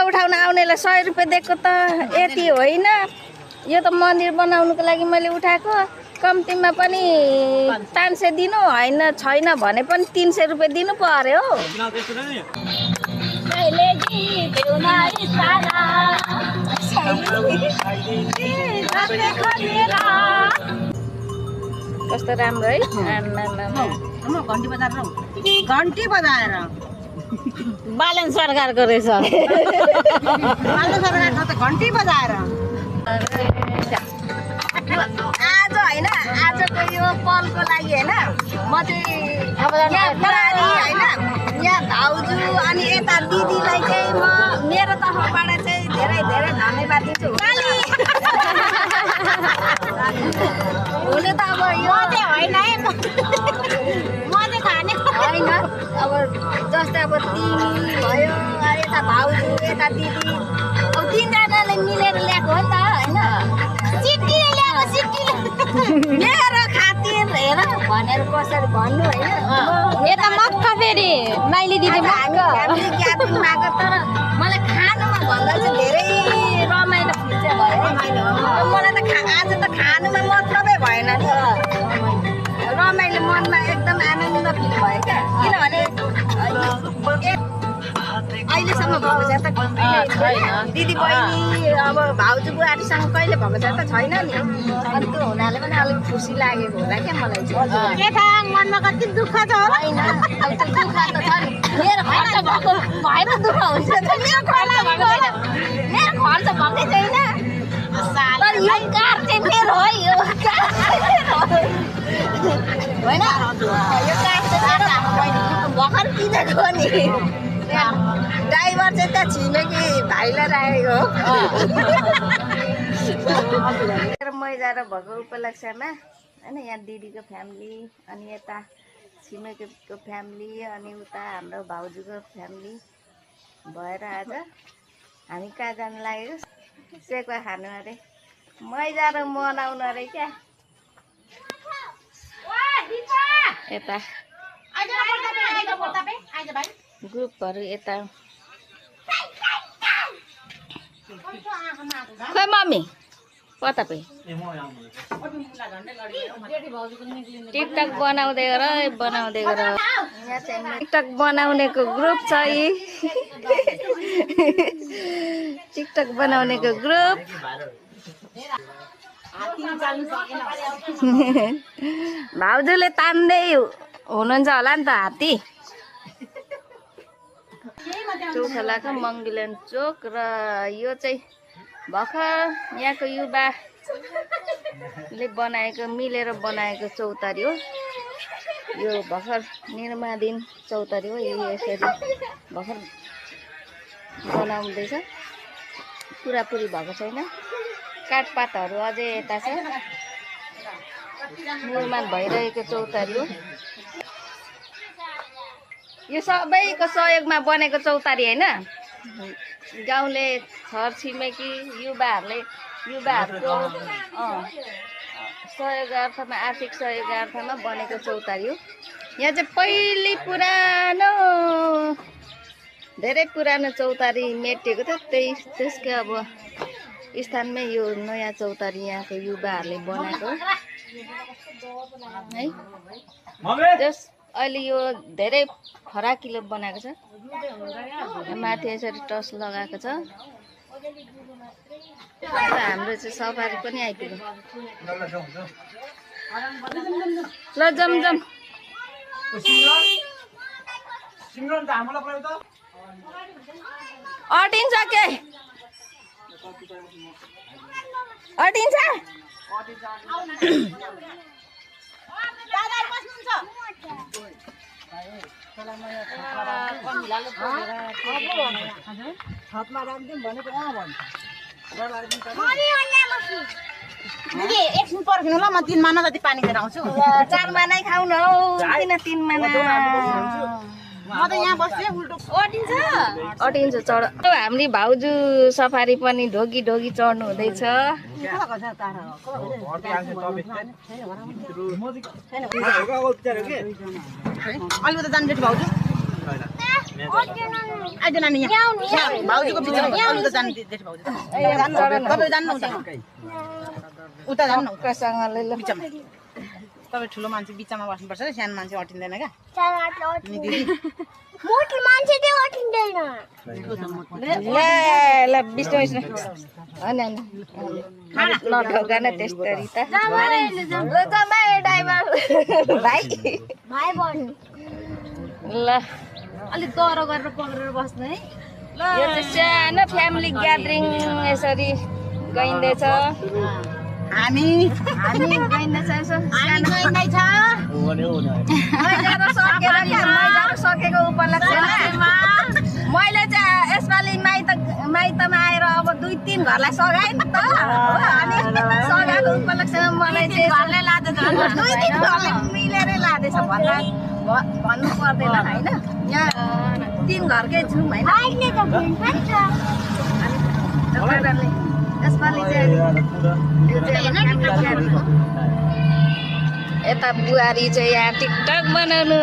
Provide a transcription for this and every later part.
उठाउन आउनेलाई 100 रुपियाँ दिएको त यति होइन। यो त मन्दिर बनाउनुको लागि मैले उठाएको। कम्तीमा पनि 500 दिनु होइन, छैन भने पनि 300 रुपियाँ दिनु पर्यो हो। कस्तो राम्रो है। घन्टी बजाएर बालन सरकारको रहेछ। घन्टी बजाएर आज होइन, आजको यो पलको लागि होइन, म चाहिँ अब यहाँ बुहारी होइन, यहाँ भाउजू अनि यता दिदीलाई चाहिँ म मेरो तर्फबाट चाहिँ धेरै धेरै धन्यवाद दिन्छु। हुनु त अब यो चाहिँ होइन है, म चाहिँ खाने होइन। अब जस्तै अब तिमी भयो, यता भाउजू यता दिदी, अब 3जनाले मिलेर ल्याएको हो नि त होइन। सिक्कीले ल्याएको, सिक्कीले मेरो खातिर हेर भनेर कसरी भन्नु होइन। यता मक्क फेरि माइली दिदी फ्यामिली ग्यादरिङमा आएको, तर मलाई खानुमा भन्दा चाहिँ धेरै रमाइलो फिल चाहिँ भयो। मलाई त आज त खानुमा मतलबै भएन नि, रमाइलो मनमा एकदम आनन्द फिल भयो क्या। किनभने अहिलेसम्म भएको छ त दिदी बहिनी अब भाउजू बुहारीसँग कहिले भएको छ त छैन नि। अनि त्यो हुनाले पनि अलिक खुसी लागेको होला क्या मलाई चाहिँ। के थाहा मनमा कति दुःख छ होला। होइन अब त्यो दुःख त छ नि, मेरो खर्च भएको भए पो दुःख हुन्छ त। मेरो खर्च भएको छैन, मेरो खर्च भएकै छैन। तर यो कार चाहिँ मेरो हो, यो कार होइन, यो कार चाहिँ भर्खर किनेको नि। ड्राइभर चाहिँ त्यहाँ छिमेकी भाइलाई राखेको हो। मैजा र भएको उपलक्ष्यमा होइन, यहाँ दिदीको फ्यामिली अनि यता छिमेकीको फ्यामिली अनि उता हाम्रो भाउजूको फ्यामिली भएर आज हामी कहाँ जानु लागेको, सेकुवा खानु अरे, मैजा र मनाउनु अरे क्या। यता ग्रुपहरू यता खै मम्मी पतापे टिकटक बनाउँदै गर बनाउँदै गर। यहाँ चाहिँ टिकटक बनाउनेको ग्रुप छ यी, टिकटक बनाउनेको ग्रुप। भाउजूले तान्दै हुनुहुन्छ होला नि त हात्ती। चौखलाको मङ्गिल्यान्ड चोक र यो चाहिँ भर्खर यहाँको युवाले बनाएको, मिलेर बनाएको चौतारी हो। यो भर्खर निर्माणाधीन चौतारी हो। यो यसरी भर्खर बनाउँदैछ, पुरापुरी भएको छैन। काठपातहरू अझै यता छ, निर्माण भइरहेको चौतारी हो। यो सबैको सहयोगमा बनेको चौतारी होइन, गाउँले छरछिमेकी युवाहरूको सहयोगार्थमा, आर्थिक सहयोगार्थमा बनेको चौतारी हो। यहाँ चाहिँ पहिले पुरानो, धेरै पुरानो चौतारी मेटिएको थियो, त्यसकै अब स्थानमै यो नयाँ चौतारी यहाँको युवाहरूले बनाएको है। अहिले यो धेरै फराकिलो बनाएको छ, माथि यसरी टस लगाएको छ। हाम्रो चाहिँ सफारी पनि आइपुग्यो। ल जमजम अटिन्छ के अटिन्छ। छतमा राखिदिउँ भनेको भन्छ। एकछिन पर्खिनु ल, म 3 महिना जति पानी लिएर आउँछु। 4 महिनै खाउन हौ, किन 3 महिना? म त यहाँ बस्छु उल्टो अटिन्छ अटिन्छ चढ। हाम्रो भाउजू सफारी पनि ढोगी ढोगी चढ्नु हुँदैछ। अहिले त जानु भाउजू आइज नानी यहाँ भाउजूको बिचमा अरू त जानु जेठी भाउजू तपाईँ जान्नु उता जान्नु सँगले ल बिचमा तपाईँ ठुलो मान्छे बिचमा बस्नुपर्छ है सानो मान्छे अटिँदैन क्या नि दिदी मोटी मान्छे चाहिँ अटिँदैन ल बिस्नो बिस्नो होइन होइन नढोका न त्यस्तरी त ड्राइभर भाइ भाइ बहिनी ल अलिक डह्रो गरेर पक्रेर बस्नु है यो चाहिँ सानो फ्यामिली ग्यादरिङ यसरी गइँदैछ हामी गइँदैछ यसो हामी गइँदैछ मैजारो सकेर क्या मैजारो सकेको उपलक्ष्यमा मैले चाहिँ यसपालि माइतमा आएर अब 2-3 घरलाई सघाएँ नि त अनि सघाएको उपलक्ष्यमा मलाई चाहिँ 2-3 घरले मिलेरै लाँदैछ भन्नु पर्दैन होइन यहाँ 3 घरकै छौँ होइन अहिले त भुइँ पनि छ यसपालि चाहिँ यता बुहारी चाहिँ यहाँ टिकटक बनाउनु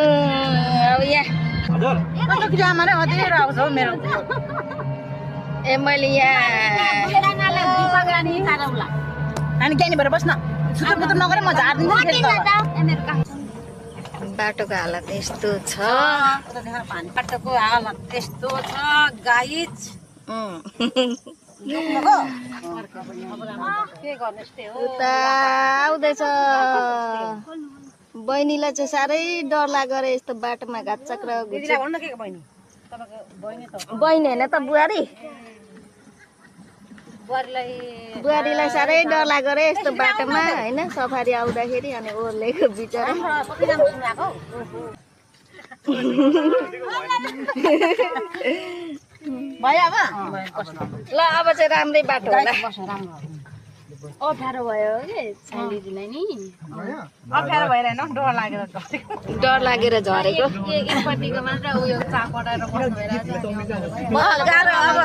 अब यहाँ आमा र अझै आउँछ हौ मेरो ए मैले यहाँ नानी ज्ञानी भएर बस्न सुतर पुतर नगरे म झारिदिन्छु फेरि तल। बाटोको हालत यस्तो छ बाटोको हालत त्यस्तो छ गाइज उता आउँदैछ बहिनीलाई चाहिँ साह्रै डर लागेर यस्तो बाटोमा घाचक्र दिदीलाई भन्नु के बहिनी तपाईको बहिनी त बहिनी होइन त बुहारी बुहारीलाई साह्रै डर लागेर यस्तो बाटोमा होइन सफारी आउँदाखेरि अनि ओर्लेको बिचरा भयो अब ल अब चाहिँ राम्रै बाटो होला अप्ठ्यारो भयो कि दिदीलाई नि अप्ठ्यारो भएर होइन डर लागेर डर लागेर झरेको एकपट्टिको मात्र उयो चाक पटाएर बस्नु गाह्रो अब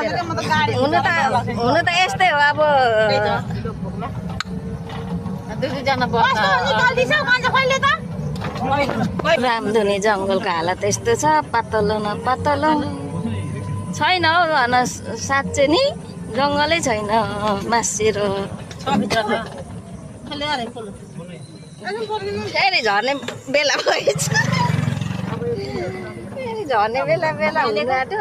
हुनु त यस्तै हो अब दुईजना बस्छ रामधुनी जङ्गलको हालत यस्तो छ पातलो न पातलो छैन हौ भन साँच्चै नि जङ्गलै छैन मासेर फेरि झर्ने बेला भएछ फेरि झर्ने बेला हुने बाटो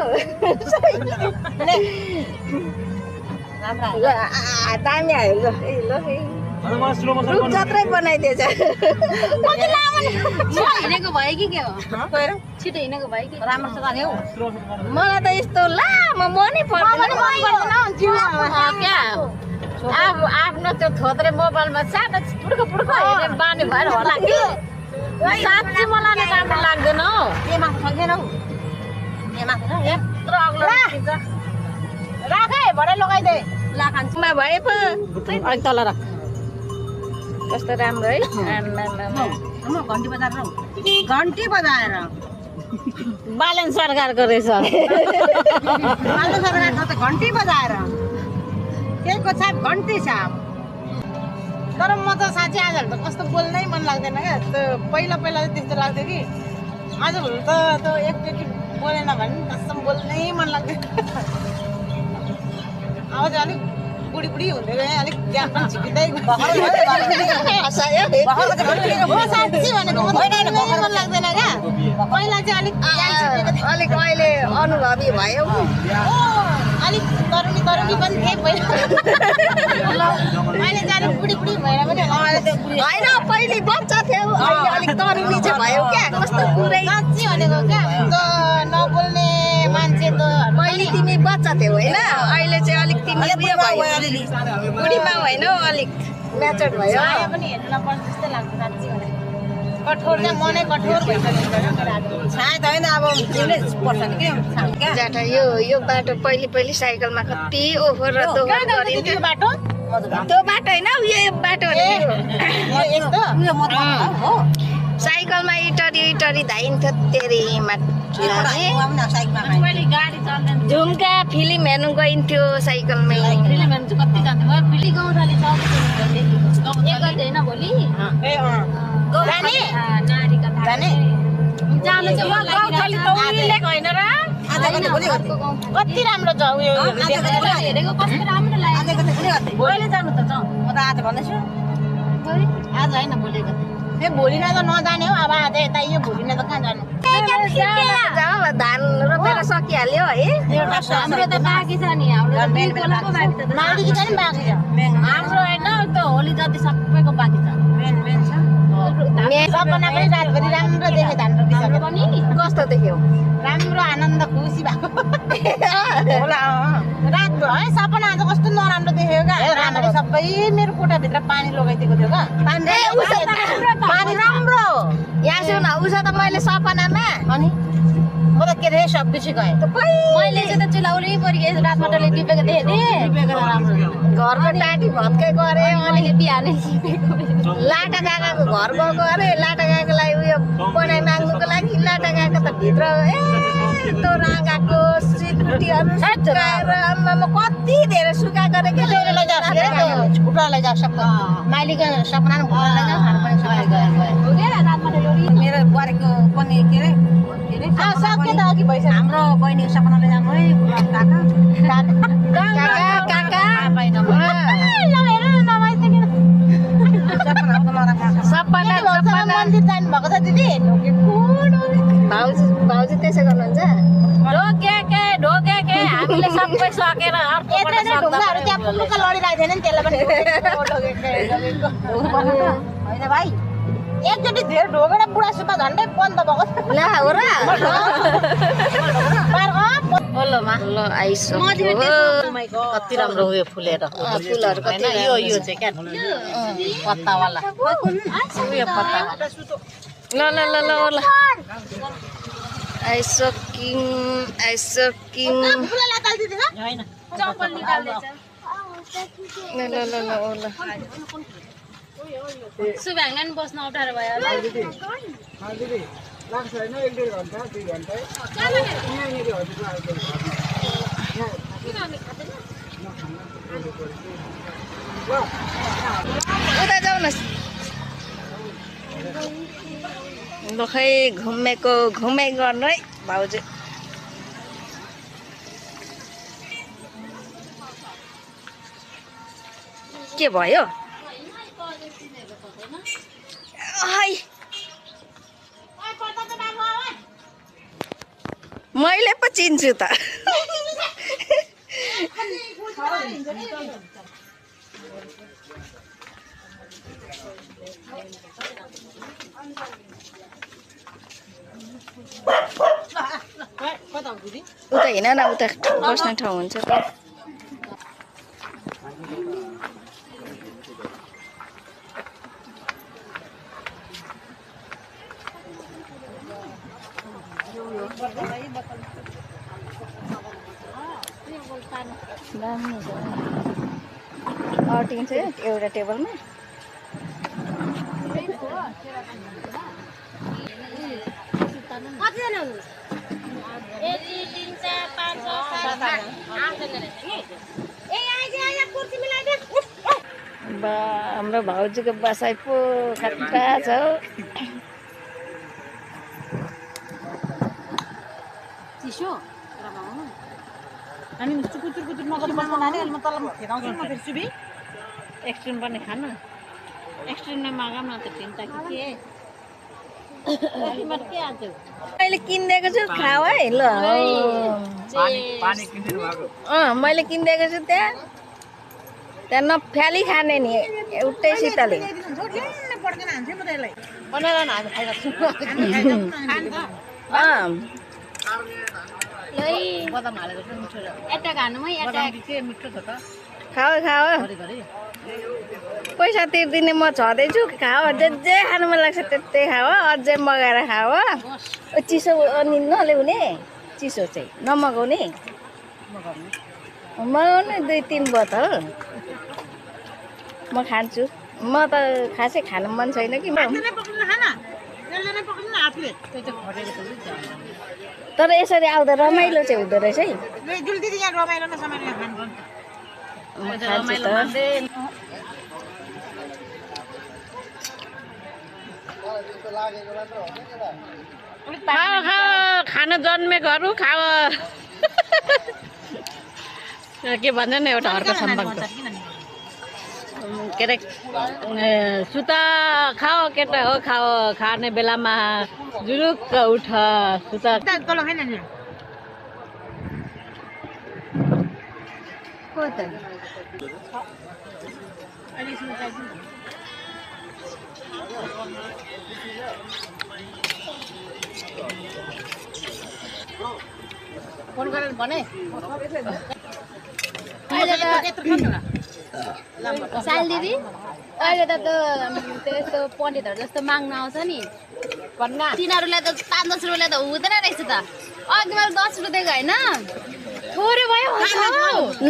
दामी आयो ल ल रुख जत्रै बनाइदिएछ हिँडेको भयो कि के हो छिटो हिँडेको भयो कि राम्रोसँग हाल्यो मलाई त यस्तो लामो मनै पर्दैन आफ्नो त्यो थोत्रे मोबाइलमा सानो पुड्को हेरेर बानी भएर होला कि साँच्चै मलाई राम्रो लाग्दैन हौ एमा सकेन हौ एमा यत्रो अग्लो राख है भरे लगाइदे ला खान्छुमा भए पो अलिक तल राख कस्तो राम्रो है घन्टी बजाएर घन्टी बजाएर बालन सरकारको रहेछ मालु सरकारको त घन्टी बजाएर केको छाप घन्टी छाप तर म त साँच्चै आजभोलि त कस्तो बोल्नै मन लाग्दैन क्या त्यो पहिला चाहिँ त्यस्तो लाग्थ्यो कि आजभोलि त त्यो एकचोटि बोलेन भने कसम बोल्नै मन लाग्दैन अब चाहिँ अलिक बुढी हुँदै गएँ अलिक ज्ञान पनि झिकिँदै साँच्ची भनेको मन लाग्दैन क्या पहिला चाहिँ अलिक अहिले अनुभवी भयो अलिक तरुनी पनि थिएँ पहिला अहिले चाहिँ अलिक बुढी भएर पनि होइन पहिले बच्चा थियो अहिले अलिक तरुनी चाहिँ भयो क्या कस्तो पुरै साँच्ची भनेको क्या नबोल्ने मान्छे त पहिले तिमी बच्चा थियौ होइन अहिले चाहिँ अलिक तिमी उयो भयो बुढीमा होइन हौ अलिक म्याचर भयो छाया पनि हेर्नु नपर्छ जस्तै लाग्छ साँच्ची भनेको कठोर चाहिँ मनै कठोर भइसकेको छाया त होइन अब जिउनै पर्छ नि के जाटा यो बाटो पहिले साइकलमा कति ओहोर र दोहोर गरिन्थ्यो बाटो त्यो बाटो होइन यो बाटो यस्तो उयो म हो साइकलमा इटरी धाइन्थ्यो तेरीमा मैले गाडी चल्दैन झुम्का फिल्म हेर्नु गइन्थ्यो साइकलमै फिल्म हेर्नु चाहिँ कति जान्थ्यो फिल्म गौँथली चल्दैन होइन भोलि ए नारीका जाने जानु चाहिँ गौथली त उहिलेको होइन र कति राम्रो छ उयो हेरेको कस्तो राम्रो लाग्यो भोलि जानु त जाउँ म त आज भन्दैछु आज होइन भोलि कतै ए भोलि न त नजाने हो अब आज यता यो भोलि न त कहाँ जानु जाउँ धान रोपेर सकिहाल्यो है हाम्रो त बाँकी छ नि हाम्रो माइलीको चाहिँ बाँकी छ हाम्रो होइन त्यो होली जति सबैको बाँकी छ मेन छ सपना पनि रातभरि राम्रो देखे धान रोपिसक्यो कस्तो देख्यौ राम्रो आनन्द खुसी भएको होला रात है सपना आज कस्तो नराम्रो देखेको क्या रामले सबै मेरो कोठाभित्र पानी लगाइदिएको थियो क्या पानी राम्रो यहाँ सुन उसो त मैले सपनामा अनि म त के अरे सब बिर्सी गएँ मैले चाहिँ त चुलाउनै पऱ्यो रातमाटोले टिपेको देखेँ घरको टाटी भत्कै गरे अनि बिहानै लाटा काकाको घर गएको अरे लाटा काकालाई उयो बनाइ माग्नुको लागि लाटा काका त भित्र त्यो राँगाको सिकुटीहरू सुकाएर आम्मामा कति धेरै सुकाएको रे के छुट्टा लैजाऊ सबै माइलीको सपना पनि मेरो बुहारीको पनि के अरे सक्यो त अघि भइसक्यो हाम्रो बहिनीको सपनाले जानु है काका काका सपना मन्दिर जानु भएको छ दिदी भाउजू त्यसो गर्नुहुन्छ ढोके हामीले सबै सकेर यत्रो नै ढुङ्गाहरू त्यहाँ पुल्लुक्क लडिरहेको थिएन नि त्यसलाई पनि होइन भाइ एकचोटि धेरै ढोगेर बुढा सुब्बा झन्डै बन्द भएको छ ला हो र ल आइसक्यो कति राम्रो उयो फुलेर फुलहरू कति यो चाहिँ क्या पत्तावाला उयो पत्तावाला ल आइसक्यौँ होइन चप्पल निकाल्दैछ ल सुभाङलाई नि बस्न अप्ठ्यारो भयो होला लाग्छ होइन 1-1.5 घन्टा 2 घन्टा उता जाऊ न ल खै घुमेको घुमे गर्नु है भाउजू के भयो मैले पो चिन्छु त उता हिँड न उता बस्ने ठाउँ हुन्छ त दामी छ अटिन्छ एउटा टेबलमा बा हाम्रो भाउजूको बसाइ पो खतरा छ चिसो अनि चुकुचुर नगरी बस्न लाने अहिले म तल खेदाउँछु म फेरि सुबी एक्सट्रिम पनि खानु एक्सट्रिम नै मागौँ न त चिन्ता के के आज मैले किनिदिएको छु खाऊ है ल मैले किनिदिएको छु त्यहाँ नफ्याली खाने नि एउटै सितले बनाएर हामी खाइरहेको बदाम हालेको चाहिँ मिठो यता खानु है यता के मिठो छ त खाऊ पैसा तिर्दिने म छँदैछु खाऊ जे खानु मन लाग्छ त्यतै खाऊ अझै मगाएर खाऊ चिसो अनि नल्याउने चिसो चाहिँ नमगाउने मगाउने 2-3 बोतल म खान्छु म त खासै खानु मन छैन कि तर यसरी आउँदा रमाइलो चाहिँ हुँदो रहेछ है म खान्छु त खाओ खाओ खान जन्मेकोहरू खाओ के भन्छ नि एउटा अर्को सम्पर्क के अरे सुता खाओ केटा हो खाओ खाने बेलामा जुरुक्क उठ सुता फोन गरेर भने साल दिदी अहिले त त्यस्तो पण्डितहरू जस्तो माग्न आउँछ नि तिनीहरूलाई त 5-10 रुपियाँले त हुँदैन रहेछ त अघि मैले 10 रुपियाँ दिएको होइन थोरै भयो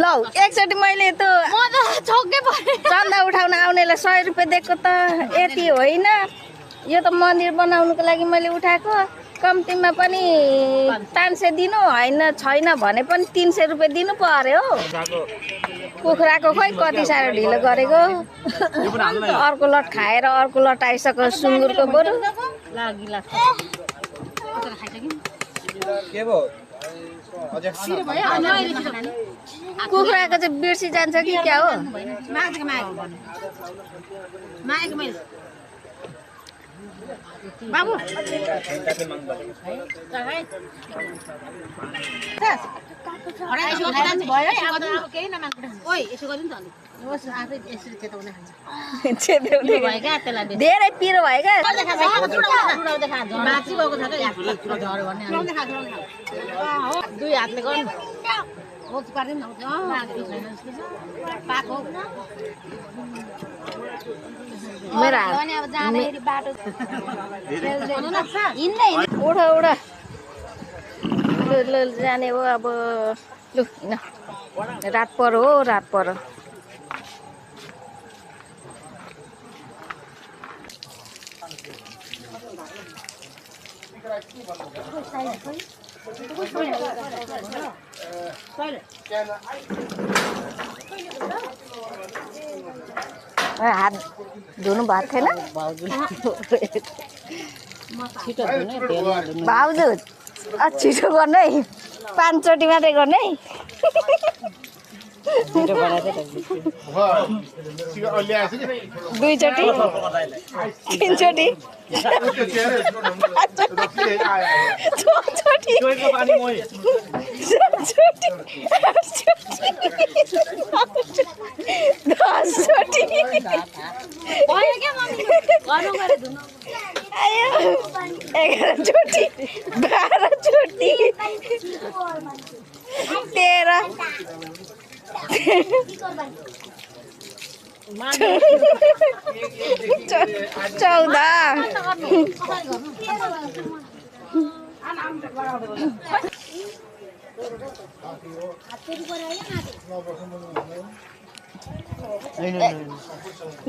ल एकचोटि मैले त म त छक्कै परेँ चन्दा उठाउन आउनेलाई 100 रुपियाँ दिएको त यति होइन यो त मन्दिर बनाउनुको लागि मैले उठाएको कम्तीमा पनि 500 दिनु होइन छैन भने पनि 300 रुपियाँ दिनु पर्यो हो कुखुराको खोइ कति साह्रो ढिलो गरेको अर्को लट खाएर अर्को लट आइसक्यो सुँगुरको बरु कुखुराको चाहिँ बिर्सी जान्छ कि क्या हो बाबु धेरै पिरो भयो क्या दुई हातले गर्नु मेरो हात अनि अब जाँदाखेरि बाटो उठ उठ ल जाने हो अब लु हिँड रात परो हो रात परो हात धुनु भएको थिएन भाउजू छिटो गर्नु है 5 चोटि मात्रै गर्नु है दुई चोटि 3 चोटि 10 चोटि 11 चोटि 12 चोटि 13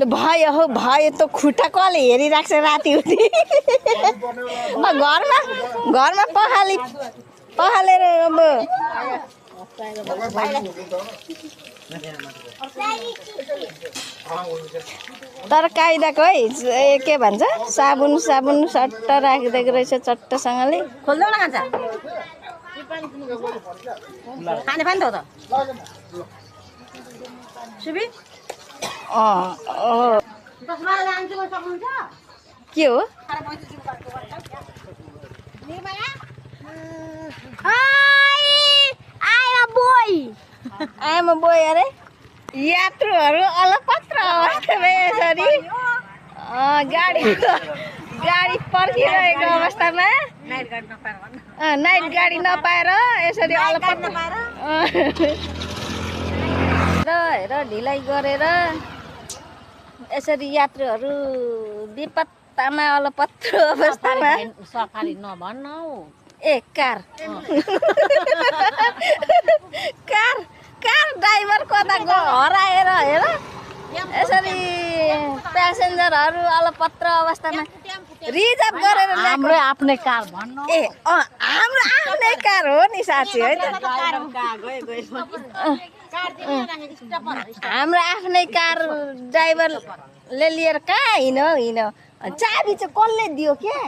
भयो हो भयो त खुट्टा कसले हेरिराख्छ राति उति घरमा पखालेर अब तर काइदाको है के भन्छ साबुन सट्ट राखिदिएको रहेछ चट्टसँगले खोल्दै खान्छ खाने पानी त हो त सुबी के हो आमा बोय अरे यात्रुहरू अलपत्र अवस्थामा यसरी गाडी पर्खिरहेको अवस्थामा नाइट गाडी नपाएर यसरी अलपत्र हेर ढिलाइ गरेर यसरी यात्रुहरू विपत्तामा अलपत्र अवस्थामा सफारी नभन्न ए कार ड्राइभर कता हराएर हेर यसरी प्यासेन्जरहरू अलपत्र अवस्थामा रिजर्भ गरेर हाम्रो आफ्नै कार भन्न ए हाम्रो आफ्नै कार हो नि साँच्ची है त हाम्रो आफ्नै कार ड्राइभरले लिएर कहाँ हिँड्यो चाबी चाहिँ कसले दियो क्या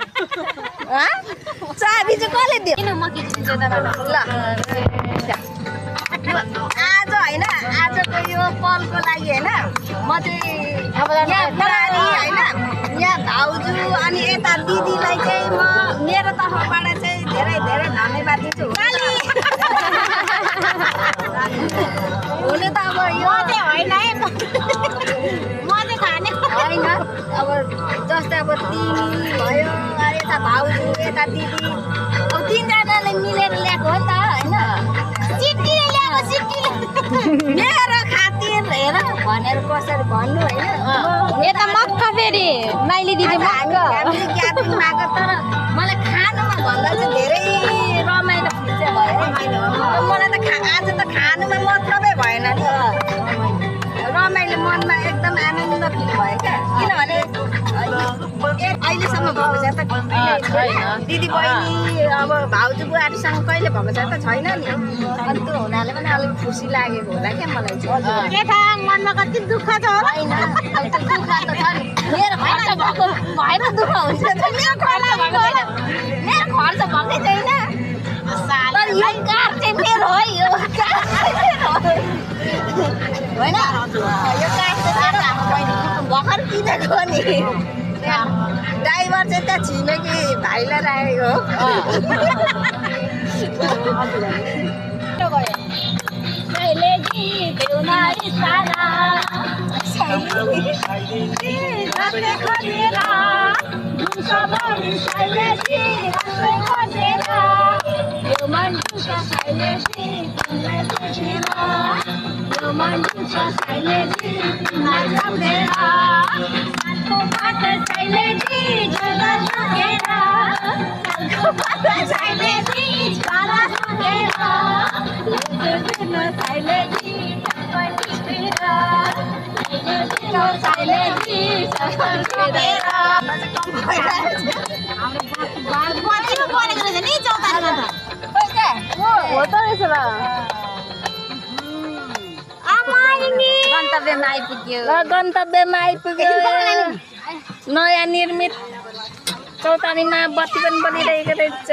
चाबी चाहिँ कसले दियो किन म किन्छु तपाईँलाई ल आज होइन आजको यो पलको लागि होइन म चाहिँ यहाँ बुहारी होइन यहाँ भाउजू अनि यता दिदीलाई चाहिँ म मेरो तर्फबाट चाहिँ धेरै धेरै धन्यवाद दिन्छु हुनु त अब यो चाहिँ होइन है म चाहिँ खाने होइन अब जस्तै अब तिमी भयो यता भाउजू यता दिदी अब तिनजनाले मिलेर ल्याएको हो नि त होइन सिट्टीले ल्याएको सिट्टीले मेरो खातिर हेर भनेर कसरी भन्नु होइन यता मक्क फेरि माइली दिदी मक्क हामीले ग्यादरिङ आएको तर मलाई खानुमा भन्दा चाहिँ धेरै रमाइलो फिल चाहिँ भयो मलाई त आज त खानुमा मतलबै भएन नि रमाइलो मनमा एकदम आनन्द फिल भयो क्या किनभने अहिलेसम्म भएको छ त दिदी बहिनी अब भाउजू बुहारीसँग कहिले भएको छ त छैन नि अनि त्यो हुनाले पनि अलिक खुसी लागेको होला क्या मलाई चाहिँ के थाहा मनमा कति दुःख छ होला होइन अब त्यो दुःख त छ नि मेरो खर्च भएको भएर दुःख हुन्छ मेरो खर्च भएको छैन मेरो खर्च भएकै छैन तर यो कार चाहिँ मेरो हो यो कार चाहिँ मेरो हो होइन यो कार चाहिँ मेरो हाम्रो बहिनी भर्खर किनेको नि ड्राइभर चाहिँ त्यहाँ छिमेकी भाइलाई राखेको हो शैलेजी देऊ न इसारा शैलेजी रास्ते खोजेर सबै शैलेजी रास्ते खोजेर यो मन दुःख शैलेजी तिमीलाई सोचेर यो मन दुःख शैलेजी तिमीलाई सम्झेर साथको बाटो शैलेजी जगा सकेर साथको बाटो शैलेजी जगा सकेर शैलेजी गन्तव्यमा आइपुग्यो गन्तव्यमा आइपुग्यो नयाँ निर्मित चौतारीमा बत्ती पनि बलिरहेको रहेछ